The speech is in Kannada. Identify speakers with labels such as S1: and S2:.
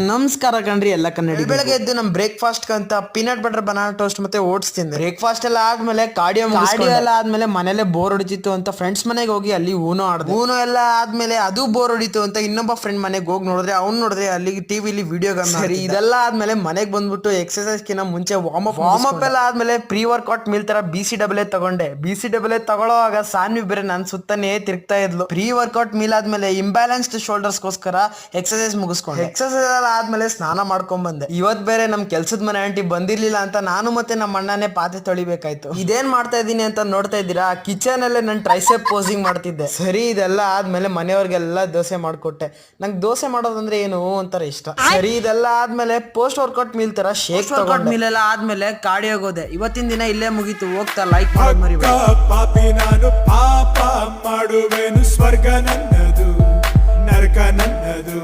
S1: ನಮಸ್ಕಾರ ಕಣ್ರಿ ಎಲ್ಲ ಕನ್ನಡಿ.
S2: ಬೆಳಗ್ಗೆ ಎದ್ದು ನಮ್ ಬ್ರೇಕ್ಫಾಸ್ಟ್ ಅಂತ ಪೀನಟ್ ಬಟರ್ ಬನಾನಾ ಟೋಸ್ಟ್ ಮತ್ತೆ ಓಟ್ಸ್ ತಿಂದೆ. ಬ್ರೇಕ್ಫಾಸ್ಟ್ ಎಲ್ಲ ಆದ್ಮೇಲೆ ಕಾರ್ಡಿಯೋ
S1: ಎಲ್ಲ ಆದ್ಮೇಲೆ ಮನೇಲೆ ಬೋರ್ ಹೊಡಿತಿತ್ತು ಅಂತ ಫ್ರೆಂಡ್ಸ್ ಮನೆಗೆ ಹೋಗಿ ಅಲ್ಲಿ ಊನೋ
S2: ಎಲ್ಲ ಆದ್ಮೇಲೆ ಅದು ಬೋರ್ ಹೊಡಿತು ಅಂತ ಇನ್ನೊಬ್ಬ ಫ್ರೆಂಡ್ ಮನೆಗೆ ಹೋಗಿ ನೋಡಿದ್ರೆ ಅಲ್ಲಿ ಟಿವಿಲಿ ವಿಡಿಯೋ
S1: ಸರಿ
S2: ಇದೆಲ್ಲ ಆದ್ಮೇಲೆ ಮನೆಗೆ ಬಂದ್ಬಿಟ್ಟು ಎಕ್ಸರ್ಸೈಸ್ ಕಿನ್ನ ಮುಂಚೆ ವಾರ್ಮ್ ಅಪ್ ಎಲ್ಲ ಆದ್ಮೇಲೆ ಪ್ರೀ ವರ್ಕೌಟ್ ಮೀಲ್ ತರ BCAA ತಗೊಂಡೆ. BCAA ತಗೊಳ್ಳೋವಾಗ ಸಾನ್ವಿ ಬೇರೆ ನನ್ ಸುತ್ತನೇ ತಿರುಗ್ತಾ ಇದ್ಲು. ಪ್ರೀ ವರ್ಕೌಟ್ ಮೀಲ್ ಆದ್ಮೇಲೆ ಇಂಬ್ಯಾಲೆನ್ಸ್ಡ್ ಶೋಲ್ಡರ್ಸ್ ಗೋಸ್ಕರ ಎಕ್ಸರ್ಸೈಸ್ ಮುಗಿಸ್ಕೊಂಡೆ. ಎಕ್ಸರ್ಸೈಸ್ ಆದ್ಮೇಲೆ ಸ್ನಾನ ಮಾಡ್ಕೊಂಡ್ ಬಂದೆ. ಇವತ್ ಬೇರೆ ನಮ್ ಕೆಲ್ಸದ ಮನೆ ಆಂಟಿ ಬಂದಿರ್ಲಿಲ್ಲ ಅಂತ ನಾನು ಮತ್ತೆ ನಮ್ಮ ಅಣ್ಣನೇ ಪಾತ್ರೆ ತೊಳಿಬೇಕಾಯ್ತು. ಇದೇನ್ ಮಾಡ್ತಾ ಇದೀನಿ ಅಂತ ನೋಡ್ತಾ ಇದ್ದೀರಾ, ಕಿಚನ್ ಅಲ್ಲೇ ನಾನು ಟ್ರೈಸೆಪ್ ಪೋಸಿಂಗ್ ಮಾಡ್ತಿದ್ದೆ. ಸರಿ ಇದೆಲ್ಲ ಆದ್ಮೇಲೆ ಮನೆಯವ್ರಿಗೆಲ್ಲ ದೋಸೆ ಮಾಡ್ಕೊಟ್ಟೆ. ನಂಗೆ ದೋಸೆ ಮಾಡೋದಂದ್ರೆ ಏನು ಒಂಥರ ಇಷ್ಟ. ಸರಿ ಇದೆಲ್ಲ ಆದ್ಮೇಲೆ ಪೋಸ್ಟ್ ವರ್ಕೌಟ್ ಮೀಲ್ ತರ ಶೇಕ್ ವರ್ಕೌಟ್ ಮೀಲ್ ಎಲ್ಲ ಆದ್ಮೇಲೆ ಕಾರ್ಡಿಯೋಗೆ ಹೋದೆ. ಇವತ್ತಿನ ದಿನ ಇಲ್ಲೇ ಮುಗೀತು. ಹೋಗ್ತಾ ಲೈಕ್ ಮಾಡೋದು ಮರಿಬೇಡಿ.
S3: ಪಾಪಿ ನಾನು ಪಾಪ ಮಾಡುವೆನು, ಸ್ವರ್ಗ ನನ್ನದು ನರಕ ನನ್ನದು.